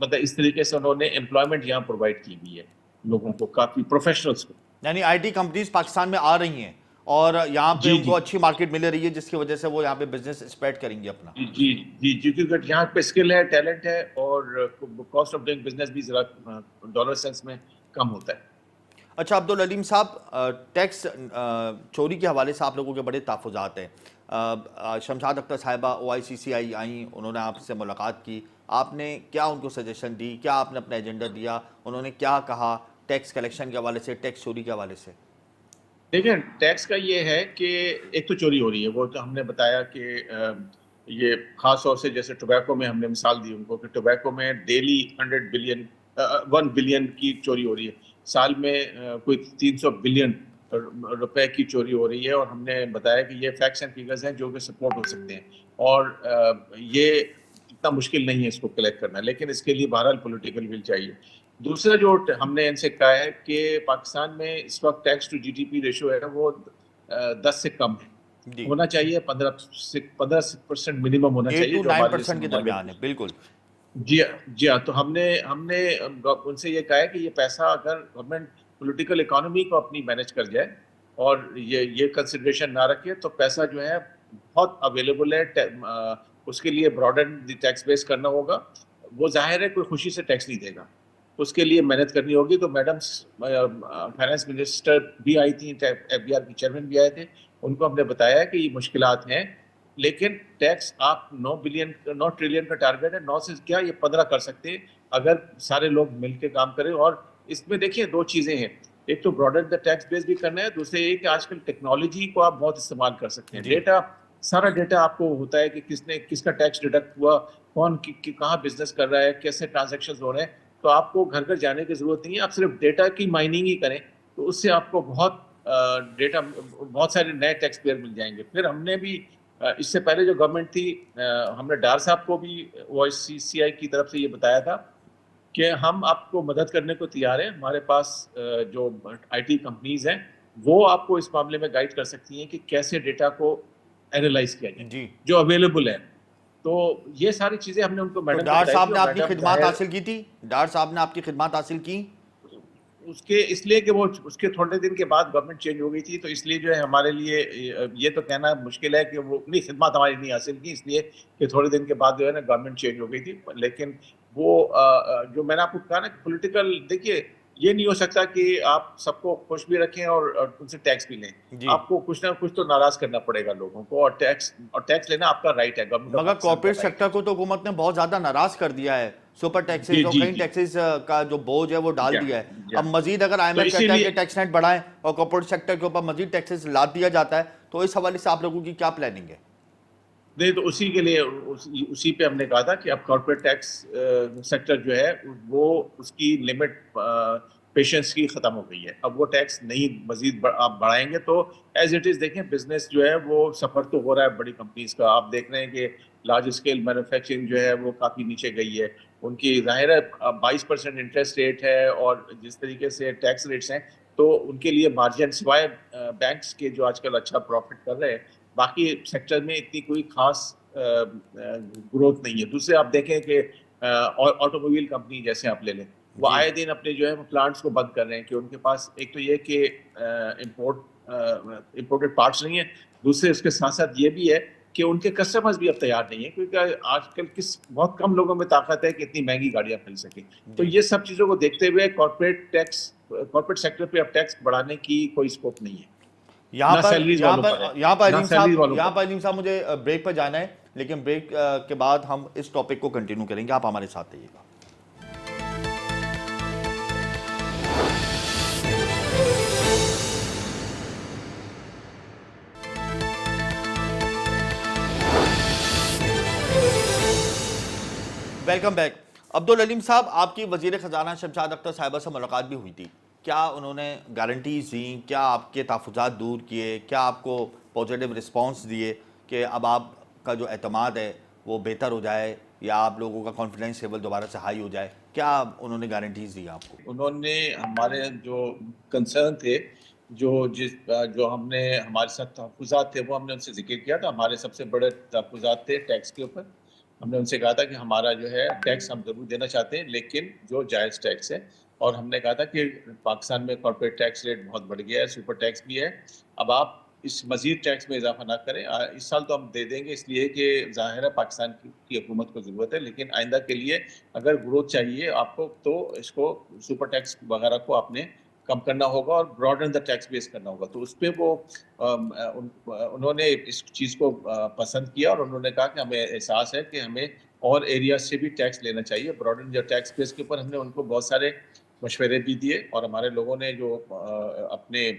مطلب اس طریقے سے انہوں نے امپلائمنٹ یہاں پرووائڈ کی ہوئی ہے لوگوں کو, کافی پروفیشنلس کو. یعنی آئی ٹی کمپنیز پاکستان میں آ رہی ہیں اور یہاں پہ ان کو اچھی مارکیٹ مل رہی ہے جس کی وجہ سے وہ یہاں پہ بزنس اسپیڈ کریں گے اپنا. جی کیونکہ یہاں پہ اسکل ہے, ٹیلنٹ ہے, اور کاسٹ آف ڈوئنگ بزنس بھی ذرا ڈالر سینس میں کم ہوتا ہے. اچھا عبدالعلیم صاحب, ٹیکس چوری کے حوالے سے آپ لوگوں کے بڑے تحفظات ہیں. شمشاد اختر صاحبہ OICC آئیں, انہوں نے آپ سے ملاقات کی, آپ نے کیا ان کو سجیشن دی, کیا آپ نے اپنا ایجنڈا دیا, انہوں نے کیا کہا ٹیکس کلیکشن کے حوالے سے, ٹیکس چوری کے حوالے سے؟ دیکھیں ٹیکس کا یہ ہے کہ ایک تو چوری ہو رہی ہے, وہ تو ہم نے بتایا کہ یہ خاص طور سے جیسے ٹوبیکو میں ہم نے مثال دی ان کو کہ ٹوبیکو میں ڈیلی 1 بلین کی چوری ہو رہی ہے, سال میں کوئی 300 بلین روپے کی چوری ہو رہی ہے, اور ہم نے بتایا کہ یہ فیکٹس اینڈ فگرز ہیں جو کہ سپورٹ ہو سکتے ہیں, اور یہ اتنا مشکل نہیں ہے اس کو کلیکٹ کرنا, لیکن اس کے لیے بہرحال پولیٹیکل ول چاہیے. دوسرا جو ہم نے ان سے کہا ہے کہ پاکستان میں اس وقت ٹیکس ٹو GDP ریشو ہے وہ 10 سے کم ہے, ہونا چاہیے 15% منیمم ہونا 8 چاہیے to جو ہمارے 9% کے درمیان ہے. بالکل جی ہاں. تو ہم نے ان سے یہ کہا ہے کہ یہ پیسہ اگر گورنمنٹ پولیٹیکل اکانومی کو اپنی مینج کر جائے اور یہ کنسیڈریشن نہ رکھے تو پیسہ جو ہے بہت اویلیبل ہے, اس کے لیے براڈن دی ٹیکس بیس کرنا ہوگا. وہ ظاہر ہے کوئی خوشی سے ٹیکس نہیں دے گا, اس کے لیے محنت کرنی ہوگی. تو میڈم فائنانس منسٹر بھی آئی تھیں, FBR کی چیئرمین بھی آئے تھے, ان کو ہم نے بتایا کہ یہ مشکلات ہیں, لیکن ٹیکس آپ 9 ٹریلین کا ٹارگیٹ ہے, 9 سے کیا یہ 15 کر سکتے ہیں اگر سارے لوگ مل کے کام کریں. اور اس میں دیکھیں دو چیزیں ہیں, ایک تو براڈن دا ٹیکس بیس بھی کرنا ہے, دوسرے یہ کہ آج کل ٹیکنالوجی کو آپ بہت استعمال کر سکتے ہیں. ڈیٹا, سارا ڈیٹا آپ کو ہوتا ہے کہ کس کا ٹیکس ڈیڈکٹ ہوا, کون کہاں بزنس کر رہا ہے, کیسے ٹرانزیکشن ہو رہے ہیں. تو آپ کو گھر گھر جانے کی ضرورت نہیں ہے, آپ صرف ڈیٹا کی مائننگ ہی کریں تو اس سے آپ کو بہت سارے نئے ٹیکس پیئر مل جائیں گے. پھر ہم نے بھی اس سے پہلے جو گورنمنٹ تھی, ہم نے ڈار صاحب کو بھی OICC کی طرف سے یہ بتایا تھا کہ ہم آپ کو مدد کرنے کو تیار ہیں. ہمارے پاس جو IT کمپنیز ہیں وہ آپ کو اس معاملے میں گائیڈ کر سکتی ہیں کہ کیسے ڈیٹا کو اینالائز کیا جائے جو اویلیبل ہے. تو یہ ساری چیزیں ہم نے ان کو میڈم کو ڈار بتائی صاحب تھی. نے اور آپ کی میڈم خدمات حاصل کی تھی, ڈار صاحب نے آپ کی خدمات حاصل کی اس لیے کہ وہ اس کے تھوڑے دن کے بعد گورنمنٹ چینج ہو گئی تھی, تو اس لیے جو ہے ہمارے لیے یہ تو کہنا مشکل ہے کہ وہ اپنی خدمات ہماری نہیں حاصل کی, اس لیے کہ تھوڑے دن کے بعد جو ہے نا گورنمنٹ چینج ہو گئی تھی. لیکن وہ جو میں نے آپ کو کہا نا کہ پولیٹیکل, دیکھیے یہ نہیں ہو سکتا کہ آپ سب کو خوش بھی رکھیں اور ان سے ٹیکس بھی لیں. آپ کو کچھ نہ کچھ تو ناراض کرنا پڑے گا لوگوں کو, اور ٹیکس لینا آپ کا رائٹ ہے. مگر کارپوریٹ سیکٹر کو تو حکومت نے بہت زیادہ ناراض کر دیا ہے, سپر ٹیکسز اور کئی ٹیکسز کا جو بوجھ ہے وہ ڈال دیا ہے. اب مزید اگر IMF کہتا ہے کہ ٹیکس نیٹ بڑھائیں اور کارپوریٹ سیکٹر کے اوپر مزید ٹیکسز لاد دیا جاتا ہے, تو اس حوالے سے آپ لوگوں کی کیا پلاننگ ہے؟ نہیں, تو اسی کے لیے اسی پہ ہم نے کہا تھا کہ اب کارپوریٹ ٹیکس سیکٹر جو ہے وہ اس کی لمٹ پیشنس کی ختم ہو گئی ہے. اب وہ ٹیکس نہیں مزید آپ بڑھائیں گے تو ایز اٹ از دیکھیں بزنس جو ہے وہ سفر تو ہو رہا ہے بڑی کمپنیز کا. آپ دیکھ رہے ہیں کہ لارج اسکیل مینوفیکچرنگ جو ہے وہ کافی نیچے گئی ہے, ان کی ظاہر ہے 22% انٹرسٹ ریٹ ہے, اور جس طریقے سے ٹیکس ریٹس ہیں تو ان کے لیے مارجن سوائے بینکس کے جو آج کل اچھا پروفٹ کر رہے ہیں, باقی سیکٹر میں اتنی کوئی خاص گروتھ نہیں ہے. دوسرے آپ دیکھیں کہ آٹو موبائل کمپنی جیسے آپ لے لیں, وہ آئے دن اپنے جو ہے پلانٹس کو بند کر رہے ہیں کہ ان کے پاس ایک تو یہ کہ امپورٹڈ پارٹس نہیں ہیں, دوسرے اس کے ساتھ ساتھ یہ بھی ہے کہ ان کے کسٹمرز بھی اب تیار نہیں ہیں, کیونکہ آج کل بہت کم لوگوں میں طاقت ہے کہ اتنی مہنگی گاڑیاں مل سکیں. تو یہ سب چیزوں کو دیکھتے ہوئے کارپوریٹ سیکٹر پہ اب ٹیکس بڑھانے کی کوئی اسکوپ نہیں ہے. یہاں پر علیم صاحب مجھے بریک پر جانا ہے, لیکن بریک کے بعد ہم اس ٹاپک کو کنٹینیو کریں گے, آپ ہمارے ساتھ رہیے گا. Welcome back. عبدالعلیم صاحب, آپ کی وزیر خزانہ شمشاد اختر صاحبہ سے ملاقات بھی ہوئی تھی, کیا انہوں نے گارنٹیز دیں, کیا آپ کے تحفظات دور کیے, کیا آپ کو پازیٹیو رسپانس دیے کہ اب آپ کا جو اعتماد ہے وہ بہتر ہو جائے یا آپ لوگوں کا کانفیڈنس لیول دوبارہ سے ہائی ہو جائے, کیا انہوں نے گارنٹیز دی آپ کو؟ انہوں نے ہمارے جو کنسرن تھے, جو ہم نے ہمارے ساتھ تحفظات تھے وہ ہم نے ان سے ذکر کیا تھا. ہمارے سب سے بڑے تحفظات تھے ٹیکس کے اوپر, ہم نے ان سے کہا تھا کہ ہمارا جو ہے ٹیکس ہم ضرور دینا چاہتے ہیں لیکن جو جائز ٹیکس ہے, اور ہم نے کہا تھا کہ پاکستان میں کارپوریٹ ٹیکس ریٹ بہت بڑھ گیا ہے, سپر ٹیکس بھی ہے, اب آپ اس مزید ٹیکس میں اضافہ نہ کریں. اس سال تو ہم دے دیں گے اس لیے کہ ظاہر ہے پاکستان کی حکومت کو ضرورت ہے, لیکن آئندہ کے لیے اگر گروتھ چاہیے آپ کو تو اس کو سپر ٹیکس وغیرہ کو آپ نے کم کرنا ہوگا اور براڈن دا ٹیکس بیس کرنا ہوگا. تو اس پہ وہ انہوں نے اس چیز کو پسند کیا اور انہوں نے کہا کہ ہمیں احساس ہے کہ ہمیں اور ایریاز سے بھی ٹیکس لینا چاہیے براڈن یا ٹیکس بیس کے اوپر. ہم نے ان کو بہت سارے مشورے بھی دیے اور ہمارے لوگوں نے جو اپنے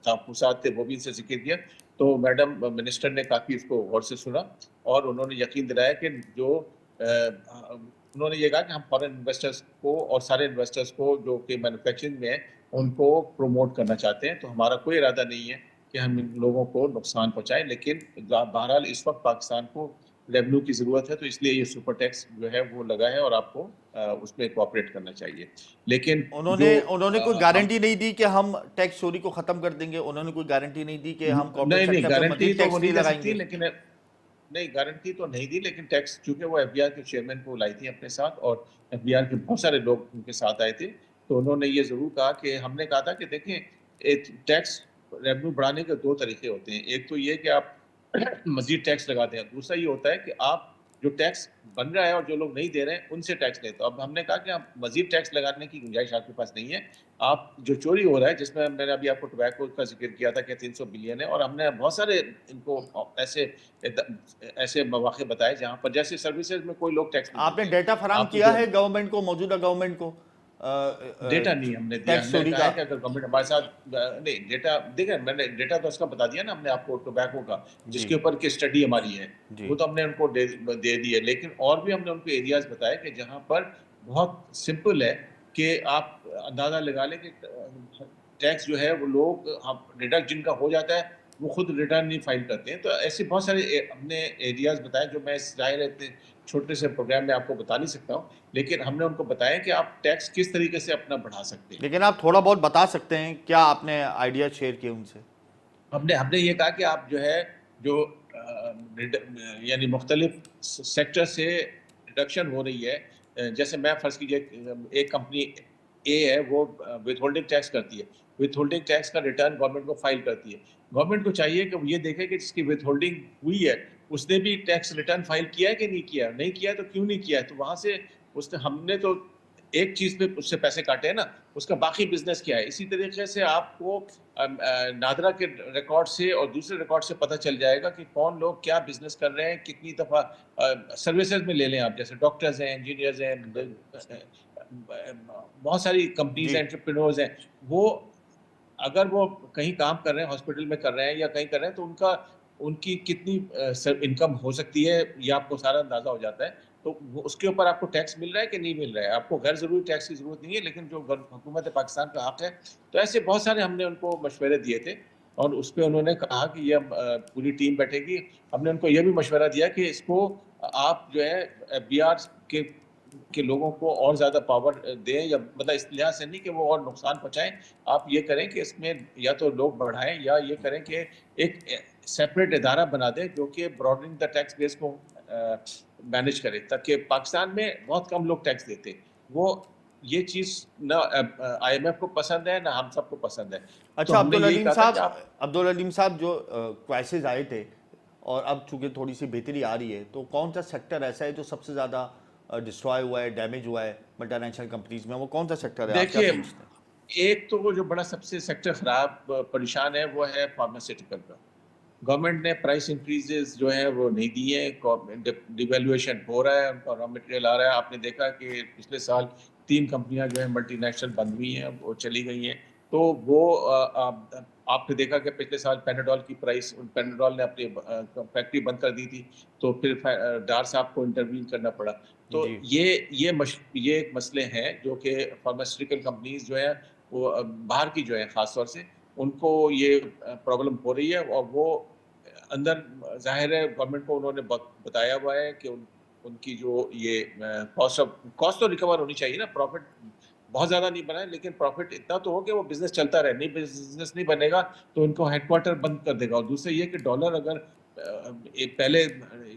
تحفظات تھے وہ بھی ان سے ذکر کیا. تو میڈم منسٹر نے کافی اس کو غور سے سنا اور انہوں نے یقین دلایا کہ جو انہوں نے یہ کہا کہ ہم فارن انویسٹرز کو اور سارے انویسٹرز کو جو کہ مینوفیکچرنگ میں ہیں ان کو پروموٹ کرنا چاہتے ہیں. تو ہمارا کوئی ارادہ نہیں ہے کہ ہم ان لوگوں کو نقصان پہنچائیں, لیکن بہرحال اس وقت پاکستان کو ریونیو کی ضرورت ہے تو اس لیے یہ سپر ٹیکس جو ہے وہ لگا ہے اور آپ کو اس میں کوآپریٹ کرنا چاہیے. لیکن انہوں نے کوئی گارنٹی نہیں دی کہ ہم ٹیکس چوری کو ختم کر دیں گے, انہوں نے کوئی گارنٹی نہیں دی کہ ہم کارپوریٹ نہیں سیکٹر پہ گارنٹی مزید تو وہ ٹیکس نہیں نہیں دے لگائیں سکتی, گے. لیکن نہیں گارنٹی تو نہیں دی, لیکن ٹیکس چونکہ وہ ایف بی آر کے چیئرمین کو لائی تھی اپنے ساتھ اور ایف بی آر کے بہت سارے لوگ ان کے ساتھ آئے تھے, تو انہوں نے یہ ضرور کہا کہ ہم نے کہا تھا کہ دیکھیں ٹیکس ریونیو بڑھانے کے دو طریقے ہوتے ہیں. ایک تو یہ کہ آپ مزید ٹیکس لگاتے ہیں, دوسرا یہ ہوتا ہے کہ آپ جو ٹیکس بن رہا ہے اور جو لوگ نہیں دے رہے ہیں ان سے ٹیکس لیں. تو اب ہم نے کہا کہ آپ مزید ٹیکس لگانے کی گنجائش آپ کے پاس نہیں ہے. آپ جو چوری ہو رہا ہے, جس میں میں نے ابھی آپ کو ٹوبیکو کا ذکر کیا تھا کہ 300 بلین ہے, اور ہم نے بہت سارے ان کو ایسے مواقع بتائے جہاں پر جیسے سروسز میں کوئی لوگ ٹیکس نہیں آپ نے دیتے. ڈیٹا فراہم آپ کیا جو ہے گورنمنٹ کو, موجودہ گورنمنٹ کو ڈیٹا نہیں ہم نے دیا, ٹیکس ہم نے چوری کہا ہے کا؟ کہ اگر گورنمنٹ ہمارے ساتھ نہیں ڈیٹا دیکھیں, میں نے ڈیٹا تو اس کا بتا دیا نا ہم نے آپ کو ٹوبیکو کا, جس جی کے اوپر کی اسٹڈی ہماری ہے جی وہ تو ہم نے ان کو دے دی ہے. لیکن اور بھی ہم نے ان کو ایریاز بتائے کہ جہاں پر بہت سمپل ہے کہ آپ اندازہ لگا لیں کہ ٹیکس جو ہے وہ لوگ ڈیڈکٹ جن کا ہو جاتا ہے وہ خود ریٹرن نہیں فائل کرتے ہیں. تو ایسے بہت سارے ہم نے ایریاز بتائے جو میں ظاہر اتنے چھوٹے سے پروگرام میں آپ کو بتا نہیں سکتا ہوں, لیکن ہم نے ان کو بتایا کہ آپ ٹیکس کس طریقے سے اپنا بڑھا سکتے ہیں. لیکن آپ تھوڑا بہت بتا سکتے ہیں کیا آپ نے آئیڈیا شیئر کیے ان سے؟ ہم نے یہ کہا کہ آپ جو ہے جو یعنی مختلف سیکٹر سے ریڈکشن ہو رہی ہے, جیسے میں فرض کیجئے ایک کمپنی اے ہے وہ وتھ ہولڈنگ ٹیکس کرتی ہے, وتھ ہولڈنگ ٹیکس کا ریٹرن گورنمنٹ کو فائل کرتی ہے. گورنمنٹ کو چاہیے کہ وہ یہ دیکھے کہ جس کی وتھ ہولڈنگ ہوئی ہے اس نے بھی ٹیکس ریٹرن فائل کیا ہے کہ نہیں کیا, نہیں کیا تو کیوں نہیں کیا. تو وہاں سے ہم نے تو ایک چیز پہ اس سے پیسے کاٹے ہیں نا, اس کا باقی بزنس کیا ہے. اسی طریقے سے آپ کو نادرا کے ریکارڈ سے اور دوسرے ریکارڈ سے پتہ چل جائے گا کہ کون لوگ کیا بزنس کر رہے ہیں, کتنی دفعہ سروسز میں لے لیں آپ, جیسے ڈاکٹرز ہیں, انجینئرز ہیں, بہت ساری کمپنیز ہیں, انٹرپرینورز ہیں, وہ اگر وہ کہیں کام کر رہے ہیں, ہاسپٹل میں کر رہے ہیں یا کہیں کر رہے ہیں, تو ان کی کتنی انکم ہو سکتی ہے یہ آپ کو سارا اندازہ ہو جاتا ہے. تو اس کے اوپر آپ کو ٹیکس مل رہا ہے کہ نہیں مل رہا ہے. آپ کو غیر ضروری ٹیکس کی ضرورت نہیں ہے, لیکن جو حکومت پاکستان کا حق ہے. تو ایسے بہت سارے ہم نے ان کو مشورے دیے تھے اور اس پہ انہوں نے کہا کہ یہ پوری ٹیم بیٹھے گی. ہم نے ان کو یہ بھی مشورہ دیا کہ اس کو آپ جو ہے ایف بی آر کے لوگوں کو اور زیادہ پاور دیں, یا مطلب اس لحاظ سے نہیں کہ وہ اور نقصان پہنچائیں. آپ یہ کریں کہ اس میں یا تو لوگ بڑھائیں یا یہ کریں کہ ایک سیپریٹ ادارہ بنا دیں جو کہ براڈنگ دا ٹیکس بیس کو مینیج کرے, تاکہ پاکستان میں بہت کم لوگ ٹیکس دیتے. وہ یہ چیز نہ آئی ایم ایف کو پسند ہے نہ ہم سب کو پسند ہے. اچھا تو ہم نے یہی کہا تھا کہ عبدالعلیم صاحب, جو کرائسس آئے تھے اور اب چونکہ تھوڑی سی بہتری آ رہی ہے, تو کون سا سیکٹر ایسا ہے جو سب سے زیادہ ڈسٹرائے ہوا ہے, ڈیمیج ہوا ہے ملٹی نیشنل کمپنیز میں, وہ کون سا سیکٹر ہے, آپ کیا دیکھیے سمجھتے ہیں؟ ایک تو وہ جو بڑا سب سے سیکٹر خراب پریشان ہے وہ ہے فارماسیوٹیکل کا. گورنمنٹ نے پرائس انکریزز جو ہیں وہ نہیں دی ہیں, ڈیویلویشن ہو رہا ہے, ان کا را مٹیریل آ رہا ہے. آپ نے دیکھا کہ پچھلے سال 3 کمپنیاں جو ہیں ملٹی نیشنل بند ہوئی ہیں, وہ چلی گئی ہیں. تو وہ آپ نے دیکھا کہ پچھلے سال پیناڈول کی پرائس, پیناڈول نے اپنی فیکٹری بند کر دی تھی, تو پھر ڈار صاحب کو انٹروین کرنا پڑا. تو یہ ایک مسئلے ہیں جو کہ فارماسیوٹیکل کمپنیز جو ہیں وہ باہر کی جو ہے خاص طور سے ان کو یہ پرابلم ہو رہی ہے. اور وہ اندر ظاہر ہے گورنمنٹ کو انہوں نے بتایا ہوا ہے کہ ان کی جو یہ کاسٹ تو ریکور ہونی چاہیے نا, پروفٹ بہت زیادہ نہیں بنا ہے, لیکن پروفٹ اتنا تو ہو کہ وہ بزنس چلتا رہے. نہیں بزنس نہیں بنے گا تو ان کو ہیڈ کوارٹر بند کر دے گا. اور دوسرے یہ کہ ڈالر اگر پہلے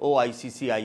OICCI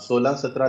16-17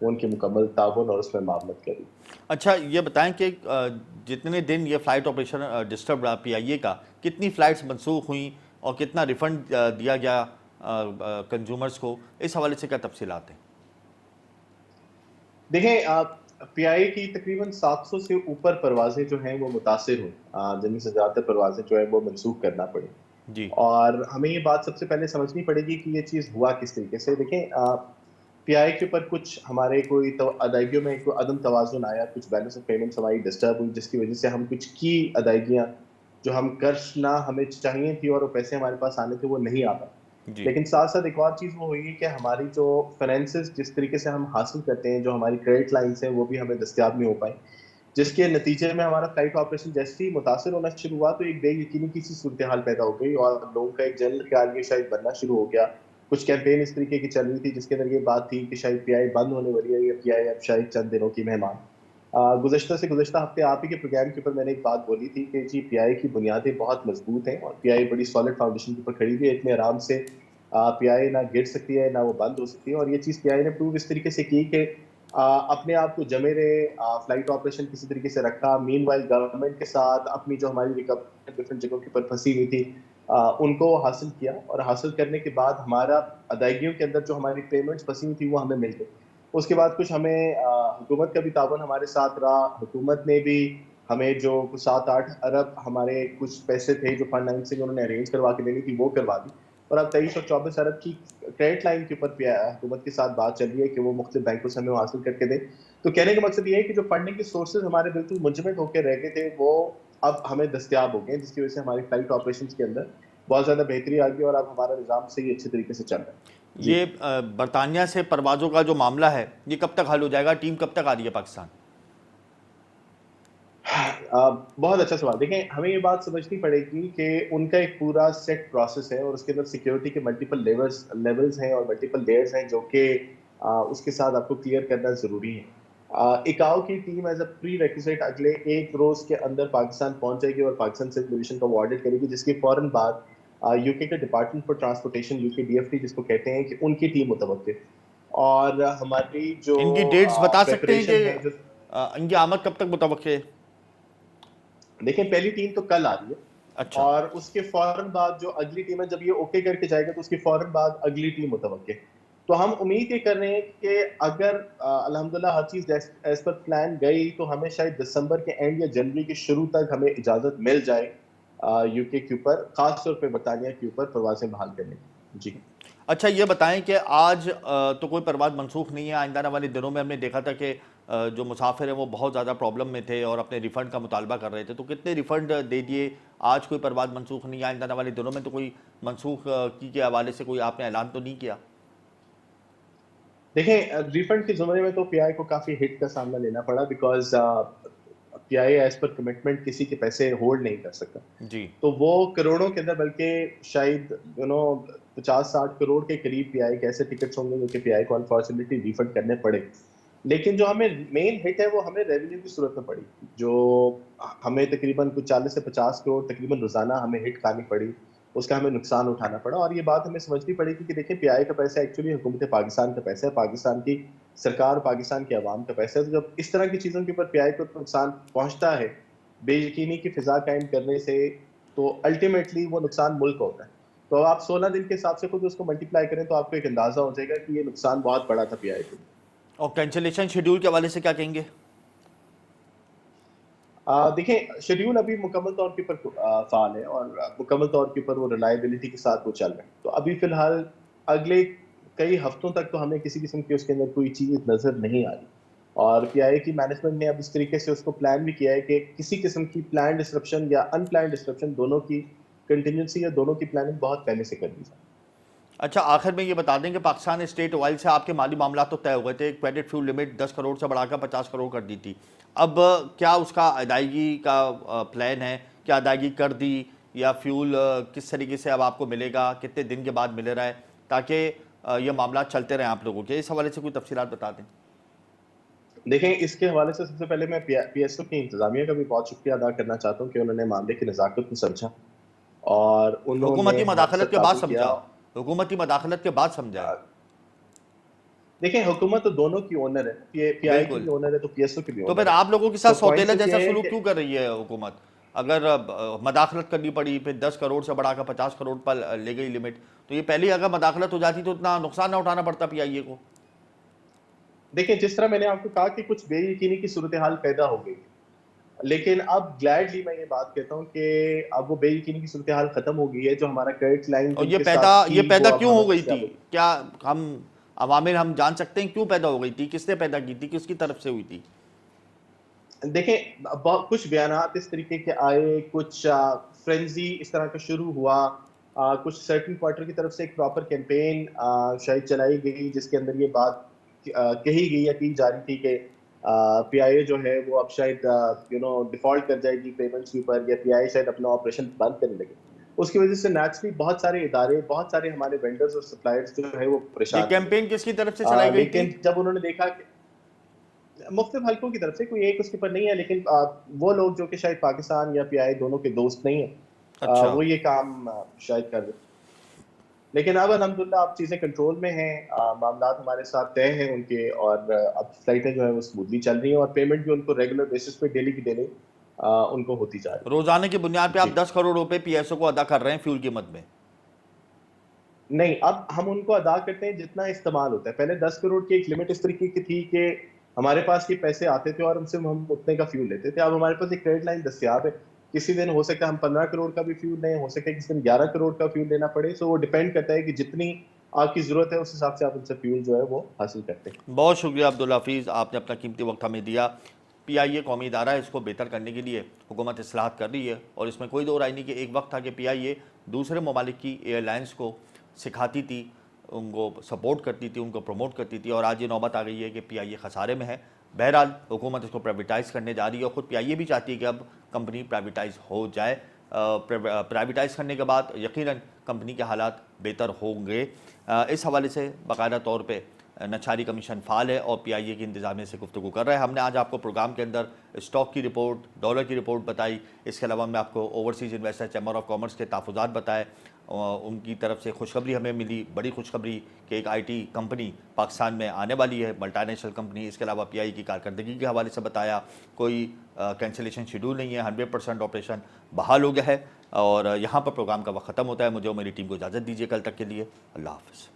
وہ ان کی مکمل تعاون اور اس میں معاونت کریں۔ اچھا یہ بتائیں کہ جتنے دن یہ فلائٹ آپریشن ڈسٹرب رہا پی آئی اے کا، کتنی فلائٹس منسوخ ہوئیں اور کتنا ریفنڈ دیا گیا کنزیومرز کو، اس حوالے سے کیا تفصیلات ہیں؟ دیکھیں پی آئی اے کی تقریباً 700 سے اوپر پروازیں جو ہیں وہ متاثر ہوئیں، جن میں سے زیادہ تر پروازیں جو ہیں وہ منسوخ کرنا پڑی، جی اور ہمیں یہ بات سب سے پہلے سمجھنی پڑے گی کہ یہ چیز ہوا کس طریقے سے۔ دیکھیں پی آئی اے کے اوپر کچھ ہمارے کوئی ادائیگیوں میں کوئی عدم توازن آیا، کچھ بیلنس آف پیمنٹس ہماری ڈسٹرب ہوئی، جس کی وجہ سے ہم کچھ کی ادائیگیاں جو ہم کرنا ہمیں چاہیے تھی اور وہ پیسے ہمارے پاس آنے تھے وہ نہیں آ پائے۔ جی لیکن ساتھ ساتھ ایک اور چیز وہ ہوئی کہ ہماری جو فائنینسز جس طریقے سے ہم حاصل کرتے ہیں، جو ہماری کریڈٹ لائنس ہیں، وہ بھی ہمیں دستیاب نہیں ہو پائیں، جس کے نتیجے میں ہمارا فلائٹ آپریشن جیسے ہی متاثر ہونا شروع ہوا تو ایک بے یقینی کی سی صورتحال پیدا ہو گئی اور لوگوں کا ایک جنرل خیال یہ شاید بننا شروع ہو گیا۔ کچھ کیمپین اس طریقے کی چل رہی تھی جس کے اندر یہ بات تھی کہ شاید پی آئی بند ہونے والی ہے، یا پی آئی اب شاید چند دنوں کی مہمان۔ گزشتہ ہفتے آپ ہی کے پروگرام کے اوپر میں نے ایک بات بولی تھی کہ جی پی آئی کی بنیادیں بہت مضبوط ہیں اور پی آئی بڑی سالڈ فاؤنڈیشن کے اوپر کھڑی ہوئی ہے، اتنے آرام سے پی آئی نہ گر سکتی ہے نہ وہ بند ہو سکتی ہے، اور یہ چیز پی آئی نے پروو اس طریقے سے کی کہ اپنے آپ کو جمے رہے، فلائٹ آپریشن کسی طریقے سے رکھا، مین وائل گورنمنٹ کے ساتھ اپنی جو ہماری ریکوری ڈفرینٹ جگہوں کے اوپر پھنسی ہوئی تھی ان کو حاصل کیا، اور حاصل کرنے کے بعد ہمارا ادائیگیوں کے اندر جو ہماری پیمنٹس پھنسی ہوئی تھی وہ ہمیں مل گئی۔ اس کے بعد کچھ ہمیں حکومت کا بھی تعاون ہمارے ساتھ رہا، حکومت نے بھی ہمیں جو 7-8 ارب ہمارے کچھ پیسے تھے جو فنڈ لائن سے انہوں نے ارینج کروا کے دینی تھی وہ کروا دی، اور اب 23 اور 24 ارب کی کریڈٹ لائن کے اوپر حکومت کے ساتھ بات چل رہی ہے کہ وہ مختلف بینکوں سے ہمیں حاصل کر کے دیں۔ تو کہنے کا مقصد یہ ہے کہ جو فنڈنگ کے سورسز ہمارے بالکل منجمد ہو کے رہ گئے تھے وہ اب ہمیں دستیاب ہو گئے، جس کی وجہ سے ہماری فلائٹ آپریشنز کے اندر بہت زیادہ بہتری آ گئی اور اب ہمارا نظام صحیح اچھے طریقے سے چل رہا ہے۔ جی یہ برطانیہ سے پروازوں کا جو معاملہ ہے یہ کب تک حل ہو جائے گا؟ ٹیم کب تک آ رہی ہے پاکستان؟ بہت اچھا سوال۔ دیکھیں ہمیں یہ بات سمجھنی پڑے گی کہ ان کا ایک پورا سیٹ پروسیس ہے اور اس کے اندر سیکیورٹی کے ملٹیپل لیولز ہیں اور ملٹیپل لیئرز ہیں جو کہ اس کے ساتھ آپ کو کلیئر کرنا ضروری ہے۔ اکاؤ کی team as a prerequisite اگلے ایک روز کے اندر پاکستان پہنچ جائے گی اور پاکستان سول ڈویژن کا وہ آڈٹ کرے گی، جس کے فوراً بعد یو کے کے ڈپارٹمنٹ فار ٹرانسپورٹیشن یو کے ڈی ایف ٹی جس کو کہتے ہیں کہ ان کی ٹیم متوقع، اور ہماری جو ان کی ڈیٹس بتا سکتے ہیں پریپریشن ہے کہ ان کی آمد کب تک متوقع ہے؟ دیکھیں پہلی ٹیم تو کل آ رہی ہے، اچھا اور اس کے فوراً بعد جو اگلی ٹیم ہے جب یہ اوکے کر کے جائے گا تو اس کے فوراً بعد اگلی ٹیم متوقع ہے۔ تو ہم امید یہ کر رہے ہیں کہ اگر الحمدللہ ہر چیز ایز پر پلان گئی تو ہمیں شاید دسمبر کے اینڈ یا جنوری کے شروع تک ہمیں اجازت مل جائے یو کے کے اوپر، خاص طور پہ برطانیہ کے اوپر پروازیں بحال کرنے کی۔ جی اچھا یہ بتائیں کہ آج تو کوئی پرواز منسوخ نہیں ہے، آئندہ آنے والے دنوں میں ہم نے دیکھا تھا کہ جو مسافر ہیں وہ بہت زیادہ پرابلم میں تھے اور اپنے ریفنڈ کا مطالبہ کر رہے تھے، تو کتنے ریفنڈ دے دیے؟ آج کوئی پرواز منسوخ نہیں ہے، آئندہ آنے والے دنوں میں تو کوئی منسوخ کی کے حوالے سے کوئی آپ نے اعلان تو نہیں کیا؟ دیکھیں ریفنڈ کے زمرے میں تو پی آئی کو کافی ہٹ کا سامنا لینا پڑا، because P I as per commitment کسی کے پیسے ہولڈ نہیں کر سکتا، جی تو وہ کروڑوں کے اندر بلکہ شاید 50-60 کروڑ کے قریب پی آئی کے ایسے ٹکٹس ہوں گے جو کہ پی آئی کو انفارچونیٹلی ریفنڈ کرنے پڑے۔ لیکن جو ہمیں مین ہٹ ہے وہ ہمیں ریونیو کی صورت میں پڑی، جو ہمیں تقریباً کچھ 40 سے 50 کروڑ تقریباً روزانہ ہمیں ہٹ کھانی پڑی، اس کا ہمیں نقصان اٹھانا پڑا، اور یہ بات ہمیں سمجھنی پڑے گی کہ دیکھیں پی آئی کا پیسہ ایکچولی حکومت پاکستان کا پیسہ ہے، پاکستان کی سرکار، پاکستان کے عوام کا پیسہ ہے، تو جب اس طرح کی چیزوں کے اوپر پی آئی کو نقصان پہنچتا ہے بے یقینی کی فضا قائم کرنے سے، تو الٹیمیٹلی وہ نقصان ملک ہوتا ہے۔ تو آپ 16 دن کے حساب سے خود اس کو ملٹیپلائی کریں تو آپ کو ایک اندازہ ہو جائے گا کہ یہ نقصان بہت بڑا تھا پی آئی کو۔ اور کینسلیشن شیڈیول کے حوالے سے کیا کہیں گے؟ دیکھیں شیڈیول ابھی مکمل طور کے اوپر فعال ہے اور مکمل طور کے اوپر وہ ریلائبلٹی کے ساتھ وہ چل رہے ہیں، تو ابھی فی الحال اگلے کئی ہفتوں تک تو ہمیں کسی قسم کی اس کے اندر کوئی چیز نظر نہیں آ رہی، اور پی آئی کی مینجمنٹ نے اب اس طریقے سے اس کو پلان بھی کیا ہے کہ کسی قسم کی پلان ڈسرپشن یا ان پلان ڈسرپشن دونوں کی کنٹینجنسی یا دونوں کی پلاننگ بہت پہلے سے کر دی جائے۔ اچھا آخر میں یہ بتا دیں کہ پاکستان اسٹیٹ آئل سے آپ کے مالی معاملات تو طے ہو گئے تھے، کریڈٹ فیول لمٹ 10 کروڑ سے بڑھا کر 50 کروڑ کر دی تھی، اب کیا اس کا ادائیگی کا پلان ہے؟ کیا ادائیگی کر دی یا فیول کس طریقے سے اب آپ کو ملے گا، کتنے دن کے بعد ملے رہا ہے، تاکہ یہ معاملات چلتے رہیں آپ لوگوں کے؟ اس حوالے سے کوئی تفصیلات بتا دیں۔ دیکھیں اس کے حوالے سے سب سے پہلے میں پی ایس او کی انتظامیہ کا بھی بہت شکریہ ادا کرنا چاہتا ہوں کہ انہوں نے معاملے کی نزاکت کو سمجھا اور انہوں نے حکومتی ہمارے مداخلت ساتھ کے بعد تعاون کیا۔ سمجھا، حکومتی مداخلت کے بعد سمجھا ہے۔ دیکھیں حکومت تو دونوں کی اونر ہے، پی آئی کی بھی اونر ہے تو پی ایس او کی بھی تو اونر پھر ہے. آپ لوگوں کے ساتھ تو point سوتیلا صرف جیسا یہ ہے سلوک کہ کیوں کر رہی ہے حکومت؟ اگر مداخلت کرنی پڑی، پھر 10 کروڑ سے بڑھا کر 50 کروڑ پر لے گئی لمٹ، تو یہ پہلی اگر مداخلت ہو جاتی تو اتنا نقصان نہ اٹھانا پڑتا پی آئی اے کو. دیکھیں جس طرح میں نے آپ کو کہا کہ کچھ بے یقینی کی صورتحال پیدا ہو گئی، لیکن اب گلیڈلی میں یہ بات کہتا ہوں کہ اب وہ بے یقینی کی صورتحال ختم ہو گئی ہے. جو ہمارا کریڈٹ لائن اور جن یہ کے پیدا ساتھ یہ تھی پیدا وہ اب کیوں ہمیں ہو گئی تھی؟ دستیاب. کیا ہم عوامل ہم جان سکتے ہیں کیوں پیدا ہو گئی تھی؟ کس نے پیدا کی تھی؟ کس کی طرف سے ہوئی تھی؟ دیکھیں کچھ بیانات اس طریقے کے آئے، کچھ فرینزی اس طرح کا شروع ہوا، کچھ سرٹن کوارٹر کی طرف سے ایک پراپر کیمپین شاید چلائی گئی جس کے اندر یہ بات کہی گئی یا کی جا رہی تھی کہ پی آئی اے جو ہے وہ اب شاید ڈیفالٹ کر جائے گی پیمنٹس کے اوپر، یا پی آئی اے شاید اپنا آپریشن بند کرنے لگے. اس کی وجہ سے نیچرلی بہت سارے ادارے، بہت سارے ہمارے وینڈرز اور سپلائرز جو ہے وہ یہ پریشان ہوئے. کیمپین کس کی طرف سے چلائی گئی تھی؟ لیکن جب انہوں نے دیکھا کہ مختلف حلقوں کی طرف سے، کوئی ایک اس کے اوپر نہیں ہے، لیکن وہ لوگ جو کہ شاید پاکستان یا پی آئی دونوں کے دوست نہیں ہیں، اچھا. وہ یہ کام شاید کر رہے. لیکن اب الحمدللہ اب چیزیں کنٹرول میں ہیں، معاملات ہمارے ساتھ طے ہیں ان کے، اور اب فلائٹیں جو ہیں وہ اسموتھلی چل رہی ہیں، اور پیمنٹ بھی ان کو ریگولر بیسس پہ ڈیلی کی ڈیلی ان کو ہوتی جا رہی روزانے کی بنیاد پہ ہے. آپ جی 10 کروڑ روپے پی ایس او کو ادا کر رہے ہیں فیول قیمت میں. نہیں، اب ہم ان کو ادا کرتے ہیں جتنا استعمال ہوتا ہے. پہلے 10 کروڑ کی ایک لمٹ اس طریقے کی تھی کہ ہمارے پاس یہ پیسے آتے تھے اور ہم اتنے کا فیول لیتے تھے. اب ہمارے پاس ایک کریڈٹ لائن دستیاب ہے، کسی دن ہو سکتا ہے ہم 15 کروڑ کا بھی فیول لیں، ہو سکتا ہے کسی دن 11 کروڑ کا فیول لینا پڑے. سو وہ ڈیپینڈ کرتا ہے کہ جتنی آپ کی ضرورت ہے اس حساب سے آپ ان سے فیول جو ہے وہ حاصل کرتے ہیں. بہت شکریہ عبدالحفیظ، آپ نے اپنا قیمتی وقت ہمیں دیا. پی آئی اے قومی ادارہ ہے، اس کو بہتر کرنے کے لیے حکومت اصلاحات کر رہی ہے، اور اس میں کوئی دو رائے نہیں کہ ایک وقت تھا کہ پی آئی اے دوسرے ممالک کی ایئر لائنس کو سکھاتی تھی، ان کو سپورٹ کرتی تھی، ان کو پروموٹ کرتی تھی، اور آج یہ نوبت آ گئی ہے کہ پی آئی اے خسارے میں ہے. بہرحال حکومت اس کو پرائیویٹائز کرنے جا رہی ہے، اور خود پی آئی اے بھی چاہتی ہے کہ اب کمپنی پرائیویٹائز ہو جائے. پرائیویٹائز کرنے کے بعد یقیناً کمپنی کے حالات بہتر ہوں گے. اس حوالے سے باقاعدہ طور پہ نچاری کمیشن فعال ہے اور پی آئی اے کی انتظامیہ سے گفتگو کر رہا ہے. ہم نے آج آپ کو پروگرام کے اندر اسٹاک کی رپورٹ، ڈالر کی رپورٹ بتائی. اس کے علاوہ ہم نے آپ کو overseas investor chamber of commerce کے تحفظات بتائے. ان کی طرف سے خوشخبری ہمیں ملی، بڑی خوشخبری، کہ ایک آئی ٹی کمپنی پاکستان میں آنے والی ہے، ملٹی نیشنل کمپنی. اس کے علاوہ پی آئی کی کارکردگی کے حوالے سے بتایا، کوئی کینسلیشن شیڈول نہیں ہے، 100% آپریشن بحال ہو گیا ہے. اور یہاں پر پروگرام کا وقت ختم ہوتا ہے. مجھے اور میری ٹیم کو اجازت دیجیے کل تک کے لیے. اللہ حافظ.